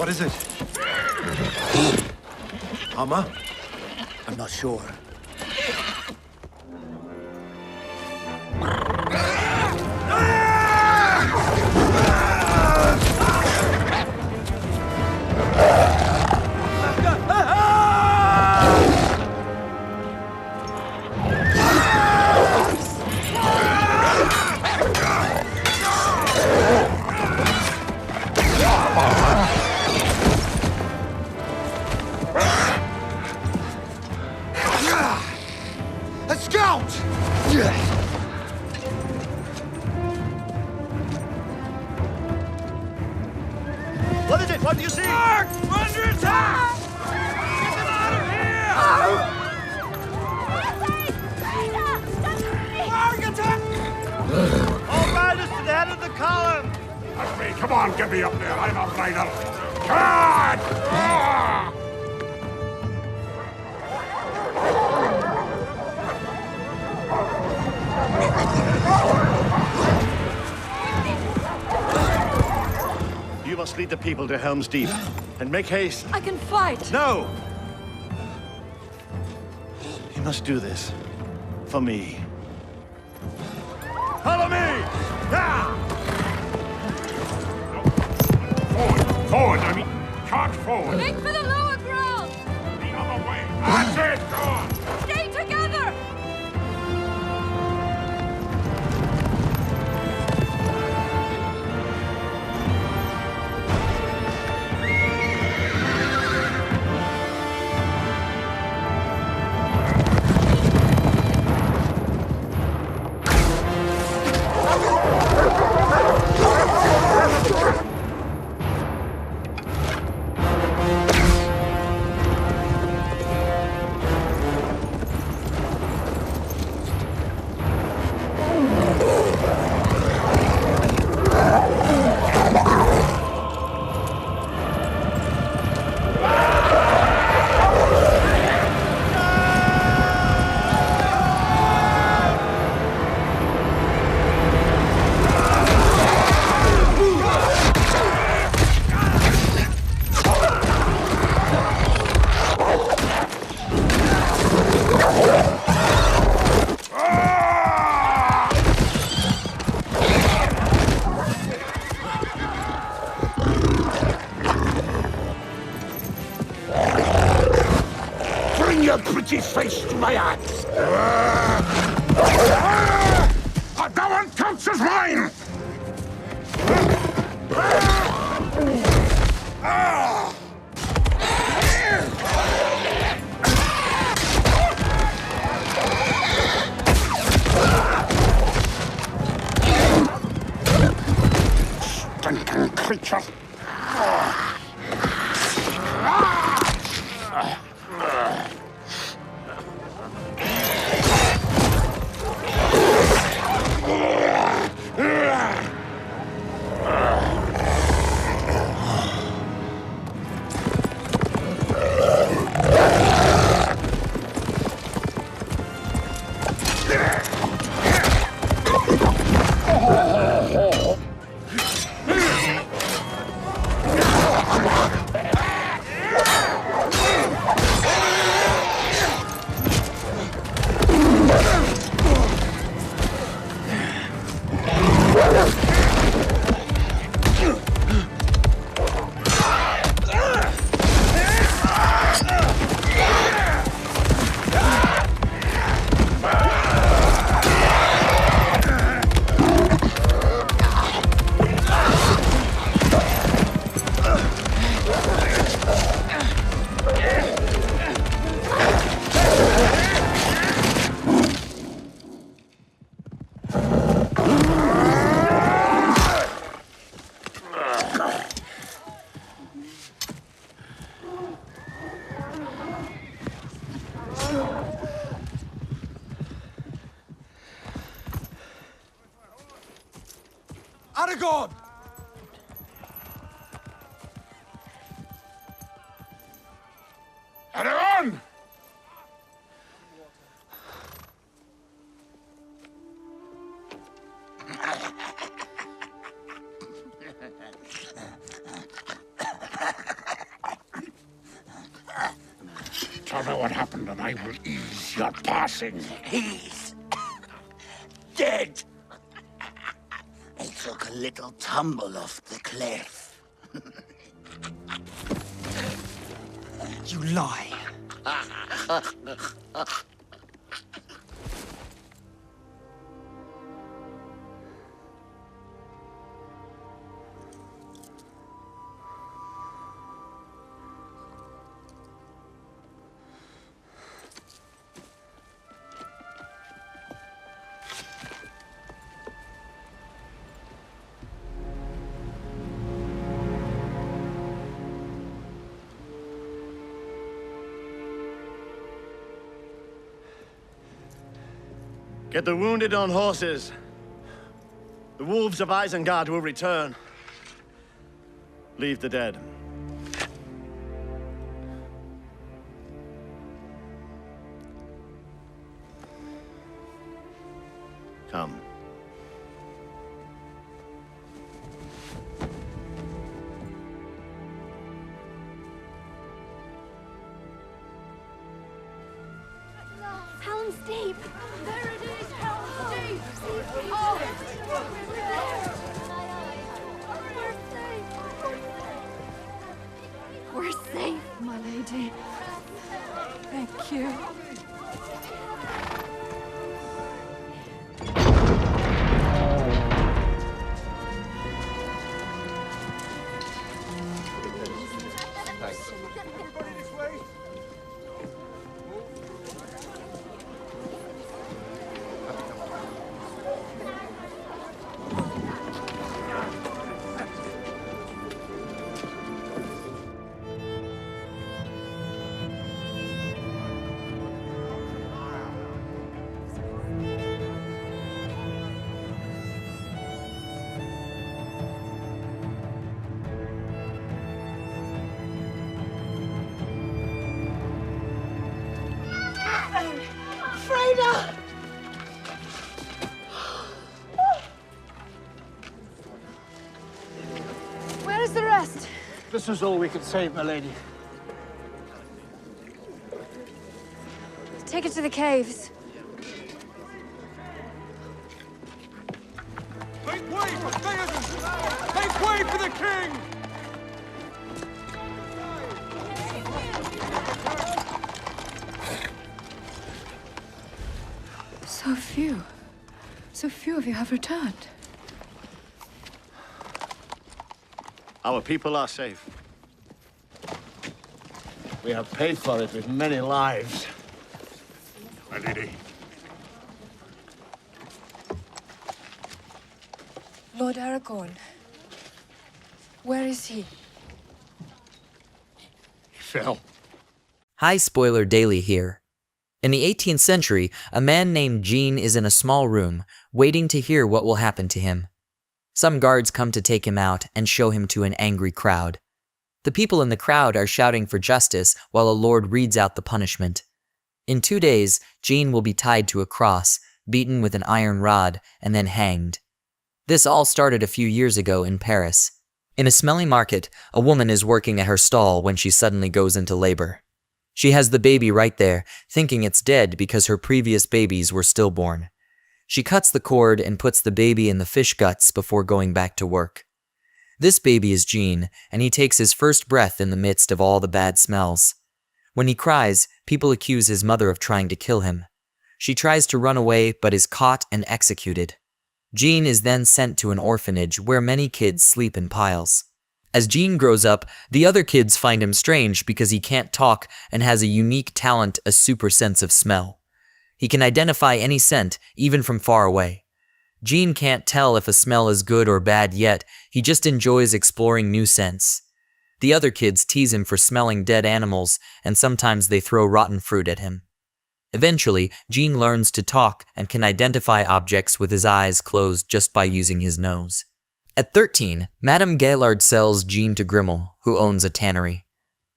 What is it? Armor? I'm not sure. A scout! What is it? What do you see? Warg! We're under attack! Get them out of here! Warg, attack! All riders to the head of the column! That's me. Come on, get me up there. I'm a rider. God! Ah! You must lead the people to Helm's Deep. And make haste. I can fight. No! You must do this. For me. Follow me! Ah! Forward! Forward! I mean, charge forward! Make for the lower ground. The other way! That's it! Go on! Stay together. Bring your pretty face to my axe! That one counts as mine! Stinking creature! Aragorn! Aragorn! discover what happened, and I will ease your passing. He's dead. He took a little tumble off the cliff. You lie. Get the wounded on horses. The wolves of Isengard will return. Leave the dead. Come. Helm's Deep. There it is, Helm's Deep. Oh, we're safe, my lady. Thank you. Where is the rest? This is all we could save, my lady. Take it to the caves. Make way for Theoden! Make way for the king! So few of you have returned. Our people are safe. We have paid for it with many lives. My lady, Lord Aragorn. Where is he? he fell. Hi, Spoiler Daily here. In the 18th century, a man named Jean is in a small room, waiting to hear what will happen to him. Some guards come to take him out and show him to an angry crowd. The people in the crowd are shouting for justice while a lord reads out the punishment. In 2 days, Jean will be tied to a cross, beaten with an iron rod, and then hanged. This all started a few years ago in Paris. In a smelly market, a woman is working at her stall when she suddenly goes into labor. She has the baby right there, thinking it's dead because her previous babies were stillborn. She cuts the cord and puts the baby in the fish guts before going back to work. This baby is Jean, and he takes his first breath in the midst of all the bad smells. When he cries, people accuse his mother of trying to kill him. She tries to run away but is caught and executed. Jean is then sent to an orphanage where many kids sleep in piles. As Jean grows up, the other kids find him strange because he can't talk and has a unique talent, a super sense of smell. He can identify any scent, even from far away. Jean can't tell if a smell is good or bad yet, he just enjoys exploring new scents. The other kids tease him for smelling dead animals, and sometimes they throw rotten fruit at him. Eventually, Jean learns to talk and can identify objects with his eyes closed just by using his nose. At 13, Madame Gaillard sells Jean to Grimmel, who owns a tannery.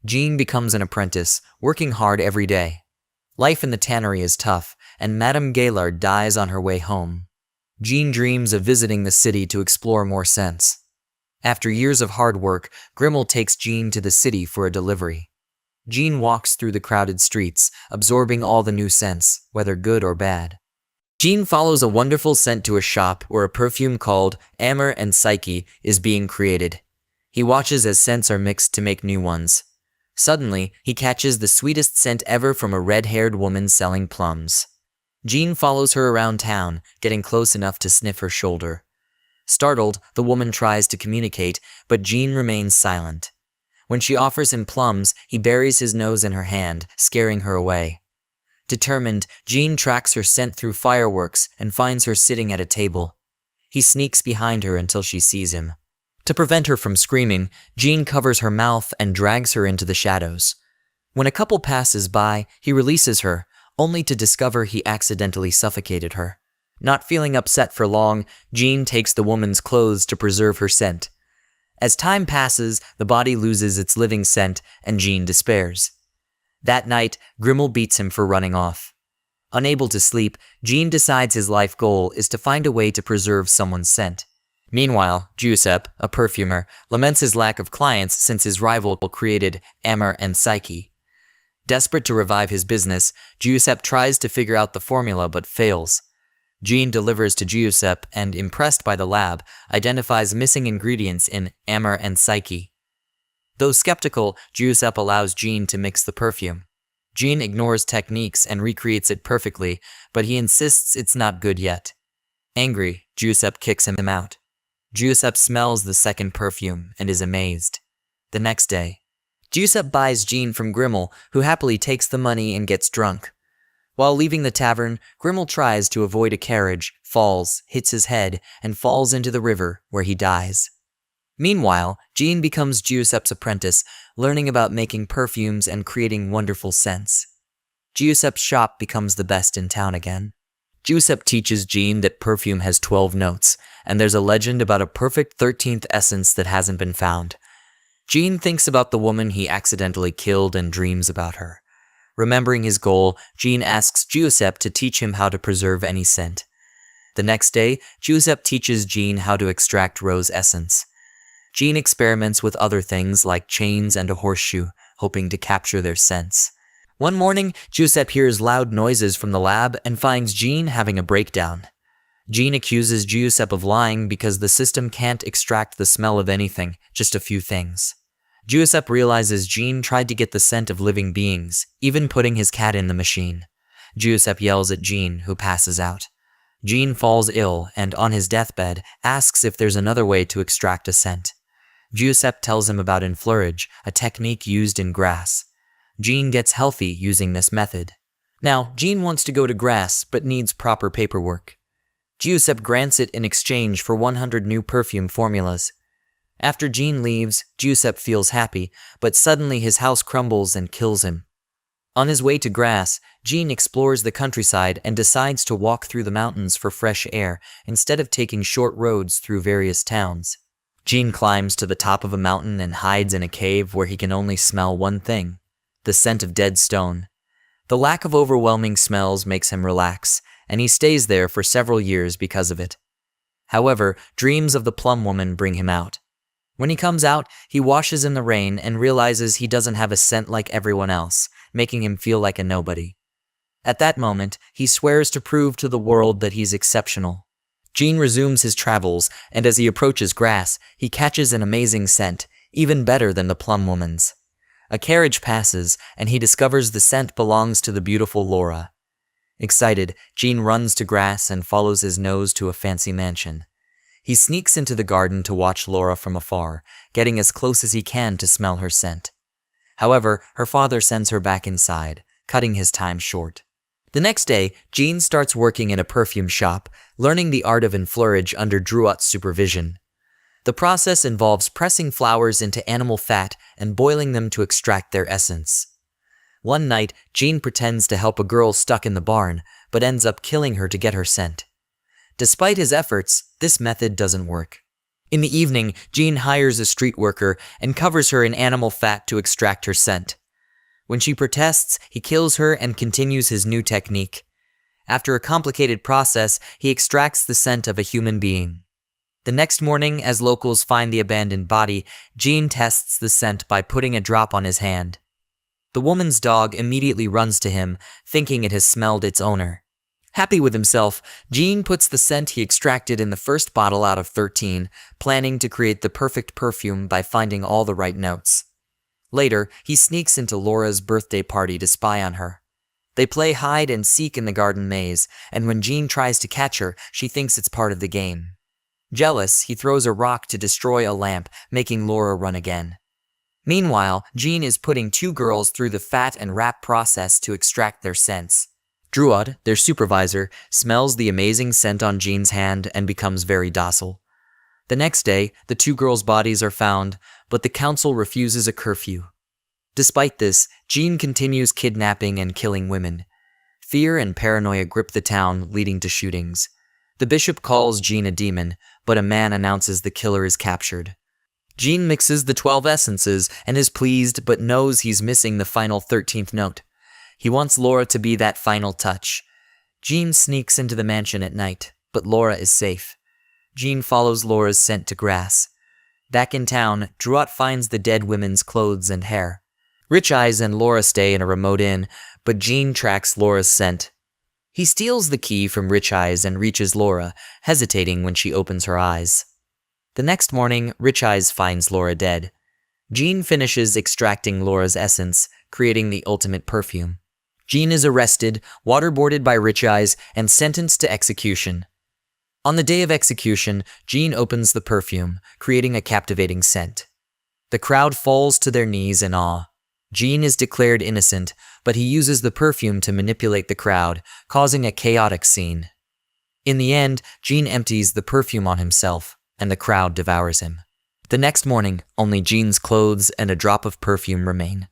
Jean becomes an apprentice, working hard every day. Life in the tannery is tough, and Madame Gaillard dies on her way home. Jean dreams of visiting the city to explore more scents. After years of hard work, Grimmel takes Jean to the city for a delivery. Jean walks through the crowded streets, absorbing all the new scents, whether good or bad. Jean follows a wonderful scent to a shop where a perfume called Amor and Psyche is being created. He watches as scents are mixed to make new ones. Suddenly, he catches the sweetest scent ever from a red-haired woman selling plums. Jean follows her around town, getting close enough to sniff her shoulder. Startled, the woman tries to communicate, but Jean remains silent. When she offers him plums, he buries his nose in her hand, scaring her away. Determined, Jean tracks her scent through fireworks and finds her sitting at a table. He sneaks behind her until she sees him. To prevent her from screaming, Jean covers her mouth and drags her into the shadows. When a couple passes by, he releases her, only to discover he accidentally suffocated her. Not feeling upset for long, Jean takes the woman's clothes to preserve her scent. As time passes, the body loses its living scent, and Jean despairs. That night, Grimmel beats him for running off. Unable to sleep, Jean decides his life goal is to find a way to preserve someone's scent. Meanwhile, Giuseppe, a perfumer, laments his lack of clients since his rival created Amor and Psyche. Desperate to revive his business, Giuseppe tries to figure out the formula but fails. Jean delivers to Giuseppe and, impressed by the lab, identifies missing ingredients in Amor and Psyche. Though skeptical, Giuseppe allows Jean to mix the perfume. Jean ignores techniques and recreates it perfectly, but he insists it's not good yet. Angry, Giuseppe kicks him out. Giuseppe smells the second perfume and is amazed. The next day, Giuseppe buys Jean from Grimmel, who happily takes the money and gets drunk. While leaving the tavern, Grimmel tries to avoid a carriage, falls, hits his head, and falls into the river, where he dies. Meanwhile, Jean becomes Giuseppe's apprentice, learning about making perfumes and creating wonderful scents. Giuseppe's shop becomes the best in town again. Giuseppe teaches Jean that perfume has 12 notes, and there's a legend about a perfect 13th essence that hasn't been found. Jean thinks about the woman he accidentally killed and dreams about her. Remembering his goal, Jean asks Giuseppe to teach him how to preserve any scent. The next day, Giuseppe teaches Jean how to extract rose essence. Jean experiments with other things like chains and a horseshoe, hoping to capture their scents. One morning, Giuseppe hears loud noises from the lab and finds Jean having a breakdown. Jean accuses Giuseppe of lying because the system can't extract the smell of anything, just a few things. Giuseppe realizes Jean tried to get the scent of living beings, even putting his cat in the machine. Giuseppe yells at Jean, who passes out. Jean falls ill and, on his deathbed, asks if there's another way to extract a scent. Giuseppe tells him about enfleurage, a technique used in grass. Jean gets healthy using this method. Now, Jean wants to go to grass, but needs proper paperwork. Giuseppe grants it in exchange for 100 new perfume formulas. After Jean leaves, Giuseppe feels happy, but suddenly his house crumbles and kills him. On his way to grass, Jean explores the countryside and decides to walk through the mountains for fresh air instead of taking short roads through various towns. Jean climbs to the top of a mountain and hides in a cave where he can only smell one thing: the scent of dead stone. The lack of overwhelming smells makes him relax, and he stays there for several years because of it. However, dreams of the plum woman bring him out. When he comes out, he washes in the rain and realizes he doesn't have a scent like everyone else, making him feel like a nobody. At that moment, he swears to prove to the world that he's exceptional. Jean resumes his travels, and as he approaches grass, he catches an amazing scent, even better than the plum woman's. A carriage passes, and he discovers the scent belongs to the beautiful Laura. Excited, Jean runs to grass and follows his nose to a fancy mansion. He sneaks into the garden to watch Laura from afar, getting as close as he can to smell her scent. However, her father sends her back inside, cutting his time short. The next day, Jean starts working in a perfume shop, learning the art of enfleurage under Drouot's supervision. The process involves pressing flowers into animal fat and boiling them to extract their essence. One night, Jean pretends to help a girl stuck in the barn, but ends up killing her to get her scent. Despite his efforts, this method doesn't work. In the evening, Jean hires a street worker and covers her in animal fat to extract her scent. When she protests, he kills her and continues his new technique. After a complicated process, he extracts the scent of a human being. The next morning, as locals find the abandoned body, Jean tests the scent by putting a drop on his hand. The woman's dog immediately runs to him, thinking it has smelled its owner. Happy with himself, Jean puts the scent he extracted in the first bottle out of 13, planning to create the perfect perfume by finding all the right notes. Later, he sneaks into Laura's birthday party to spy on her. They play hide and seek in the garden maze, and when Jean tries to catch her, she thinks it's part of the game. Jealous, he throws a rock to destroy a lamp, making Laura run again. Meanwhile, Jean is putting 2 girls through the fat and wrap process to extract their scents. Druad, their supervisor, smells the amazing scent on Jean's hand and becomes very docile. The next day, the 2 girls' bodies are found, but the council refuses a curfew. Despite this, Jean continues kidnapping and killing women. Fear and paranoia grip the town, leading to shootings. The bishop calls Jean a demon, but a man announces the killer is captured. Jean mixes the 12 essences and is pleased but knows he's missing the final 13th note. He wants Laura to be that final touch. Jean sneaks into the mansion at night, but Laura is safe. Jean follows Laura's scent to grass. Back in town, Druat finds the dead women's clothes and hair. Rich Eyes and Laura stay in a remote inn, but Jean tracks Laura's scent. He steals the key from Rich Eyes and reaches Laura, hesitating when she opens her eyes. The next morning, Rich Eyes finds Laura dead. Jean finishes extracting Laura's essence, creating the ultimate perfume. Jean is arrested, waterboarded by Rich Eyes, and sentenced to execution. On the day of execution, Jean opens the perfume, creating a captivating scent. The crowd falls to their knees in awe. Jean is declared innocent, but he uses the perfume to manipulate the crowd, causing a chaotic scene. In the end, Jean empties the perfume on himself, and the crowd devours him. The next morning, only Jean's clothes and a drop of perfume remain.